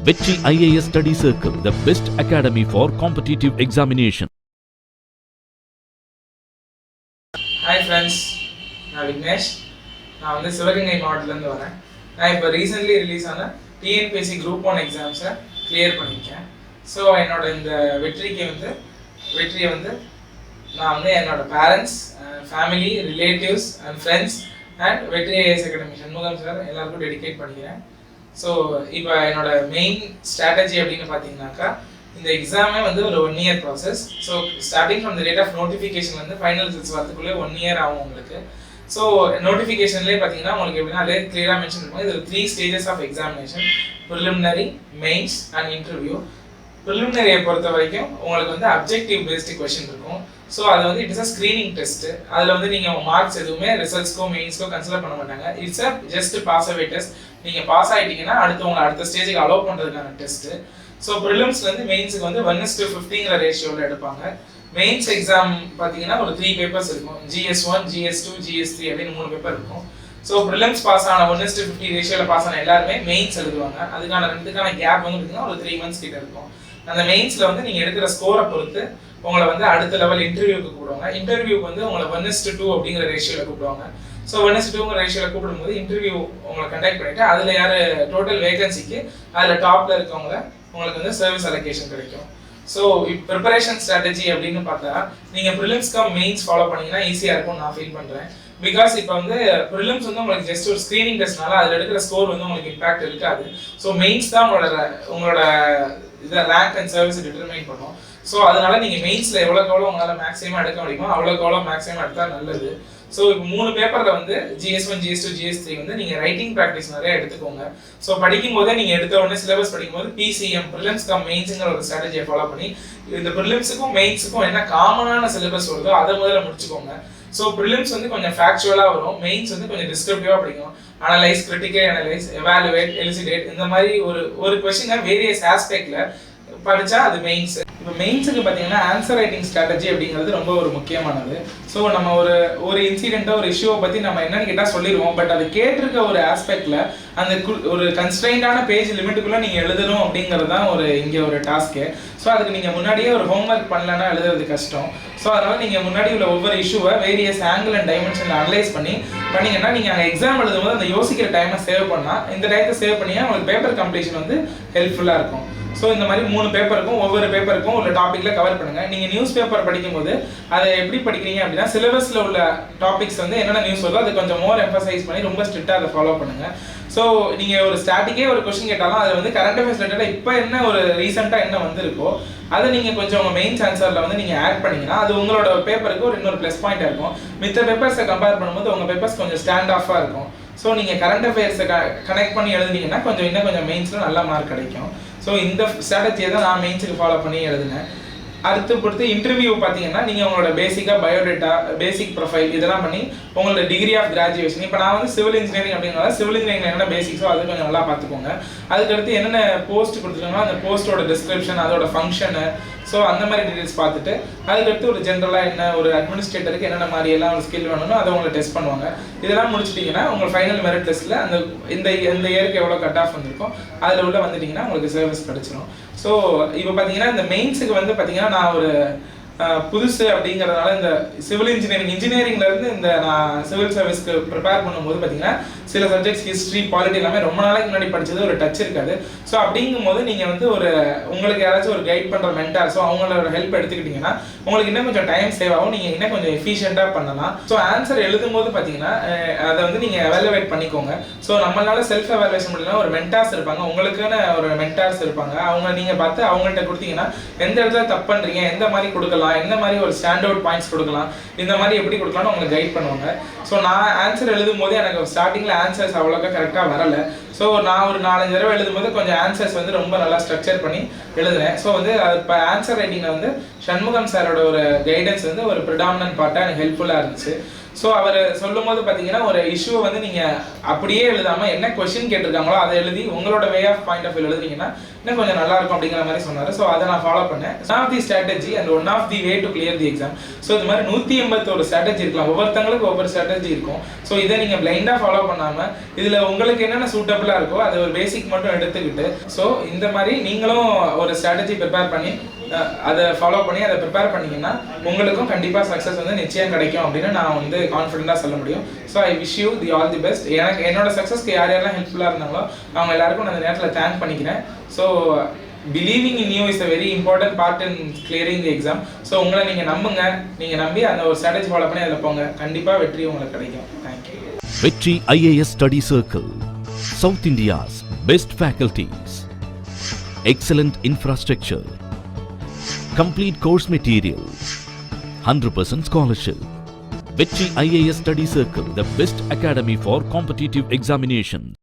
Vetri IAS Study Circle, the best academy for competitive examination. Hi friends, நான் விக்னேஷ். நான் வந்து சிவகங்கை மாவட்டத்துலேருந்து வரேன். நான் இப்போ ரீசெண்ட்லி ரிலீஸ் ஆன டிஎன்பிஎஸ்சி குரூப் 1 எக்ஸாம்ஸை கிளியர் பண்ணியிருக்கேன். ஸோ என்னோட இந்த வெற்றியை வந்து நான் வந்து என்னோட parents, family, relatives and friends and வெற்றி ஐஏஎஸ் அகாடமி சண்முகம் சார் எல்லாருக்கும் டெடிகேட் பண்ணிக்கிறேன். ஸோ இப்போ என்னோட மெயின் ஸ்ட்ராட்டஜி அப்படின்னு பார்த்தீங்கன்னாக்கா, இந்த எக்ஸாமே வந்து ஒரு 1 year process. So starting from the date of notification வந்து ஃபைனல் ரிசல்ட்ஸ் வரதுக்குள்ளே 1 year ஆகும் உங்களுக்கு. ஸோ நோட்டிஃபிகேஷன்லேயே பார்த்தீங்கன்னா உங்களுக்கு எப்படின்னா அதே கிளியராக மென்ஷன் இருக்கும். இது 3 stages of examination: preliminary, mains and interview. ப்ரிலிமினரியை பொறுத்த வரைக்கும் உங்களுக்கு வந்து அப்ஜெக்டிவ் பேஸ்டு கொஷின் இருக்கும். ஸோ அது வந்து இட்ஸ் அ ஸ்க்ரீனிங் டெஸ்ட். அதில் வந்து நீங்கள் மார்க்ஸ் எதுவுமே ரிசல்ட்ஸ்க்கோ மெயின்ஸ்க்கோ கன்சிடர் பண்ண மாட்டாங்க. It's a just pass away test. நீங்கள் பாஸ் ஆகிட்டீங்கன்னா உங்களை அடுத்த ஸ்டேஜுக்கு அலோவ் பண்ணுறதுக்கான டெஸ்ட்டு. ஸோ ப்ரிலிம்ஸ்லேருந்து மெயின்ஸுக்கு வந்து 1:50 ரேஷியோவில் எடுப்பாங்க. மெயின்ஸ் எக்ஸாம் பார்த்தீங்கன்னா ஒரு 3 papers இருக்கும். GS1, GS2, GS3 அப்படின்னு 3 பேப்பர் இருக்கும். ஸோ ப்ரிலிம்ஸ் பாஸ் ஆன 1:50 ரேஷியோவில் பாஸ் ஆன எல்லாருமே மெயின்ஸ் எழுதுவாங்க. அதுக்கான 2 கேப் வந்து பார்த்தீங்கன்னா ஒரு 3 months கிட்ட இருக்கும். அந்த மெயின்ஸில் வந்து நீங்கள் எடுக்கிற ஸ்கோரை பொறுத்து உங்களை வந்து அடுத்த லெவல் இன்டர்வியூக்கு கூப்பிடுவாங்க. இன்டர்வியூக்கு வந்து உங்களை 1:2 அப்படிங்கிற ரேஷியோவில் கூப்பிடுவாங்க. ஸோ 1:2 ரேஷியோவில் கூப்பிடும்போது இன்டர்வியூ உங்களை கண்டக்ட் பண்ணிவிட்டு அதில் யார் டோட்டல் வேகன்சிக்கு அதில் டாப்பில் இருக்கவங்கள உங்களுக்கு வந்து சர்வீஸ் அலோகேஷன் கிடைக்கும். ஸோ ப்ரிப்பரேஷன் ஸ்ட்ராட்டஜி அப்படின்னு பார்த்தா நீங்கள் ப்ரிலிம்ஸ்க்கு மெயின்ஸ் ஃபாலோ பண்ணிங்கன்னா ஈஸியாக இருக்கும்னு நான் ஃபீல் பண்ணுறேன். பிகாஸ் இப்போ வந்து ப்ரிலிம்ஸ் வந்து உங்களுக்கு ஜஸ்ட் ஒரு ஸ்க்ரீனிங் டெஸ்ட்னால அதில் எடுக்கிற ஸ்கோர் வந்து உங்களுக்கு இம்பாக்ட் இருக்காது. ஸோ மெயின்ஸ் தான் உங்களோட இதை ரேங்க் அண்ட் சர்வீஸ் டிட்டர்மைன் பண்ணும். ஸோ அதனால நீங்கள் மெயின்ஸில் எவ்வளோக்கு உங்களால் மேக்ஸிமம் எடுக்க முடியுமோ அவ்வளோக்கு மேக்ஸிமம் எடுத்தால் நல்லது. ஸோ இப்போ 3 பேப்பரில் வந்து GS1, GS2, GS3 வந்து நீங்கள் ரைட்டிங் ப்ராக்டிஸ் நிறைய எடுத்துக்கோங்க. ஸோ படிக்கும் போதே நீங்கள் எடுத்த உடனே சிலபஸ் படிக்கும்போது PCM ப்ரிலிம்ஸ் கம் மெயின்ஸுங்கிற ஒரு ஸ்ட்ராட்டஜியை ஃபாலோ பண்ணி இந்த ப்ரிலிம்ஸுக்கும் மெயின்ஸுக்கும் என்ன காமனான சிலபஸ் வருதோ அதை முதல்ல முடிச்சுக்கோங்க. ஸோ ப்ரிலிம்ஸ் வந்து கொஞ்சம் ஃபேக்சுவலாக வரும், மெயின்ஸ் வந்து கொஞ்சம் டிஸ்கிரிப்டிவாக படிக்கும். அனலைஸ், கிரிட்டிக்கல் அனலைஸ், எவாலுவேட், எலிசிடேட் இந்த மாதிரி ஒரு கொஸ்டினை வேரியஸ் ஆஸ்பெக்டில் படித்தா அது மெயின்ஸ். இப்போ மெயின்ஸுக்கு பார்த்தீங்கன்னா ஆன்சர் ரைட்டிங் ஸ்ட்ராட்டஜி அப்படிங்கிறது ரொம்ப ஒரு முக்கியமானது. ஸோ நம்ம ஒரு இன்சிடென்ட்டோ ஒரு இஷ்யூவை பற்றி நம்ம என்னன்னு கேட்டால் சொல்லிடுவோம். பட் அது கேட்டிருக்க ஒரு ஆஸ்பெக்டில் அந்த ஒரு கன்ஸ்ட்ரெயின்டான பேஜ் லிமிட்டுக்குள்ளே நீங்கள் எழுதணும் அப்படிங்கிறது தான் இங்கே ஒரு டாஸ்க்கு. ஸோ அதுக்கு நீங்கள் முன்னாடியே ஒரு ஹோம்ஒர்க் பண்ணலன்னா எழுதுறது கஷ்டம். ஸோ அதனால் நீங்கள் முன்னாடி உள்ள ஒவ்வொரு இஷ்யூவை வேரியஸ் ஆங்கிள் அண்ட் டைமென்ஷனில் அனலைஸ் பண்ணிங்கன்னா நீங்கள் அங்கே எக்ஸாம் எழுதும்போது அந்த யோசிக்கிற டைமை சேவ் பண்ணால் இந்த டைத்தை சேவ் பண்ணிங்கன்னா உங்களுக்கு பேப்பர் கம்ப்ளீஷன் வந்து ஹெல்ப்ஃபுல்லாக இருக்கும். ஸோ இந்த மாதிரி 3 பேப்பருக்கும் ஒவ்வொரு பேப்பருக்கும் ஒரு டாப்பிக்கில் கவர் பண்ணுங்கள். நீங்கள் நியூஸ் பேப்பர் படிக்கும்போது அதை எப்படி படிக்கிறீங்க அப்படின்னா சிலபஸில் உள்ள டாபிக்ஸ் வந்து என்னென்ன நியூஸ் வருதோ அதை கொஞ்சம் மோர் எம்பசைஸ் பண்ணி ரொம்ப ஸ்ட்ரிக்டாக அதை ஃபாலோ பண்ணுங்கள். ஸோ நீங்கள் ஒரு ஸ்டாட்டிக்கே ஒரு கொஸ்டின் கேட்டாலும் அது வந்து கரண்ட் அஃபேர்ஸ் ரிலேட்டடாக இப்போ என்ன ஒரு ரீசெண்டாக என்ன வந்திருக்கோ அதை நீங்கள் கொஞ்சம் உங்கள் மெயின்ஸ் ஆன்சரில் வந்து நீங்கள் ஆட் பண்ணிங்கன்னா அது உங்களோட பேப்பருக்கு ஒரு இன்னொரு ப்ளஸ் பாயிண்டாக இருக்கும். மித்த பேப்பர்ஸை கம்பேர் பண்ணும்போது உங்கள் பேப்பர்ஸ் கொஞ்சம் ஸ்டாண்ட் ஆஃபாக இருக்கும். ஸோ நீங்கள் கரண்ட் அஃபேர்ஸை கனெக்ட் பண்ணி எழுதுனீங்கன்னா இன்னும் கொஞ்சம் மெயின்ஸில் நல்ல மார்க் கிடைக்கும். ஸோ இந்த ஸ்ட்ராட்டஜியை தான் நான் மெயின்ஸுக்கு ஃபாலோ பண்ணி எழுதுனேன். அடுத்து பொறுத்து இன்டர்வியூ பார்த்தீங்கன்னா நீங்கள் உங்களோட பேசிக்காக பயோடேட்டா, பேசிக் ப்ரொஃபைல் இதெல்லாம் பண்ணி உங்களோட டிகிரி ஆஃப் கிராஜுவேஷன். இப்போ நான் வந்து சிவில் இன்ஜினியரிங் அப்படிங்கிறத சிவில் இன்ஜினியரிங் என்னென்ன பேசிக்ஸோ அது கொஞ்சம் நல்லா பார்த்துக்கோங்க. அதுக்கடுத்து என்னென்ன போஸ்ட் கொடுத்துருக்காங்களோ அந்த போஸ்ட்டோட டிஸ்கிரிப்ஷன், அதோட ஃபங்க்ஷனு, ஸோ அந்த மாதிரி டீட்டெயில்ஸ் பார்த்துட்டு அதுக்கடுத்து ஒரு ஜென்ரலாக என்ன ஒரு அட்மினிஸ்ட்ரேட்டருக்கு என்னென்ன மாதிரி எல்லாம் ஒரு ஸ்கில் வேணும்னோ அதை உங்களை டெஸ்ட் பண்ணுவாங்க. இதெல்லாம் முடிச்சிட்டிங்கன்னா உங்கள் ஃபைனல் மெரிட் டெஸ்ட்டில் இந்த இயருக்கு எவ்வளோ கட் ஆஃப் வந்திருக்கும் அதில் உள்ள வந்துட்டிங்கன்னா உங்களுக்கு சர்வீஸ் கிடச்சிரும். ஸோ இப்போ பார்த்தீங்கன்னா இந்த மெயின்ஸுக்கு வந்து பார்த்தீங்கன்னா நான் ஒரு புதுசு அப்படிங்கிறதுனால இந்த சிவில் இன்ஜினியரிங்லேருந்து இந்த நான் சிவில் சர்வீஸ்க்கு ப்ரிப்பேர் பண்ணும்போது பார்த்தீங்கன்னா சில சப்ஜெக்ட்ஸ் ஹிஸ்ட்ரி, பாலிட்டி எல்லாமே ரொம்ப நாளைக்கு முன்னாடி படித்தது ஒரு டச் இருக்காது. ஸோ அப்படிங்கும்போது நீங்கள் வந்து உங்களுக்கு யாராச்சும் ஒரு கைட் பண்ணுற மென்டார், ஸோ அவங்களோட ஹெல்ப் எடுத்துக்கிட்டிங்கன்னா உங்களுக்கு இன்னும் கொஞ்சம் டைம் சேவ் ஆகும், நீங்கள் இன்னும் கொஞ்சம் எஃபிஷியண்ட்டாக பண்ணலாம். ஸோ ஆன்சர் எழுதும்போது பார்த்தீங்கன்னா அதை வந்து நீங்கள் எவாலுவேட் பண்ணிக்கோங்க. ஸோ நம்மளால செல்ஃப் எவாலுவேஷன் பண்ணலாம், ஒரு மென்டார்ஸ் இருப்பாங்க, உங்களுக்குன்னு ஒரு மென்டார்ஸ் இருப்பாங்க. நீங்கள் பார்த்து அவங்கள்ட்ட கொடுத்தீங்கன்னா எந்த இடத்துல தப்பு பண்ணுறீங்க, எந்த மாதிரி கொடுக்கலாம், என்ன மாதிரி ஒரு ஸ்டாண்ட் அவுட் பாயிண்ட்ஸ் கொடுக்கலாம், இந்த மாதிரி எப்படி கொடுக்கலாம்னு உங்களுக்கு கைட் பண்ணுவாங்க. ஸோ நான் ஆன்சர் எழுதும் போது எனக்கு ஸ்டார்டிங்கில் ஆன்சர்ஸ் அவ்வளோக்கா கரெக்டாக வரலை. ஸோ நான் ஒரு 4-5 தடவை எழுதும்போது கொஞ்சம் ஆன்சர்ஸ் வந்து ரொம்ப நல்லா ஸ்ட்ரக்சர் பண்ணி எழுதுறேன். ஸோ வந்து அது இப்போ ஆன்சர் ரைட்டிங்கில் வந்து சண்முகம் சாரோட ஒரு கைடன்ஸ் வந்து ஒரு ப்ரிடாமினன்ட் பார்ட்டாக எனக்கு ஹெல்ப்ஃபுல்லாக இருந்துச்சு. ஸோ அவர் சொல்லும் போது பார்த்தீங்கன்னா ஒரு இஷ்யூவை வந்து நீங்கள் அப்படியே எழுதாமல் என்ன கொஸ்டின் கேட்டிருக்காங்களோ அதை எழுதி உங்களோட way of point of view எழுதுனீங்கன்னா இன்னும் கொஞ்சம் நல்லா இருக்கும் அப்படிங்கிற மாதிரி சொன்னார். ஸோ அதை நான் ஃபாலோ பண்ணேன். One of the strategy and one of the way to clear the exam. So இது மாதிரி 181 ஸ்ட்ராட்டஜி இருக்கலாம், ஒவ்வொருத்தங்களுக்கு ஒவ்வொரு ஸ்ட்ராட்டஜி இருக்கும். ஸோ இதை நீங்கள் பிளைண்டாக ஃபாலோ பண்ணாமல் இதில் உங்களுக்கு என்னென்ன சூட்டபிள் அவைலபிளாக இருக்கோ அது ஒரு பேசிக் மட்டும் எடுத்துக்கிட்டு ஸோ இந்த மாதிரி நீங்களும் ஒரு ஸ்ட்ராட்டஜி ப்ரிப்பேர் பண்ணி அதை ஃபாலோ பண்ணி அதை ப்ரிப்பேர் பண்ணிங்கன்னா உங்களுக்கும் கண்டிப்பாக சக்ஸஸ் வந்து நிச்சயம் கிடைக்கும் அப்படின்னு நான் வந்து கான்ஃபிடென்ட்டாக சொல்ல முடியும். So I wish you the all the best. எனக்கு என்னோட சக்ஸஸ்க்கு யார் யாரெல்லாம் ஹெல்ப்ஃபுல்லாக இருந்தாங்களோ அவங்க எல்லாருக்கும் நான் அந்த நேரத்தில் தேங்க் பண்ணிக்கிறேன். So believing in you is a very important part in clearing the exam. So உங்களை நீங்கள் நம்புங்க, நீங்கள் நம்பி அந்த ஒரு ஸ்ட்ராட்டஜி ஃபாலோ பண்ணி அதில் போங்க, கண்டிப்பாக வெற்றி உங்களுக்கு கிடைக்கும். Thank you. Vetri IAS Study Circle, South India's best faculties, excellent infrastructure, complete course material, 100% scholarship. Vetri IAS Study Circle, the best academy for competitive examinations.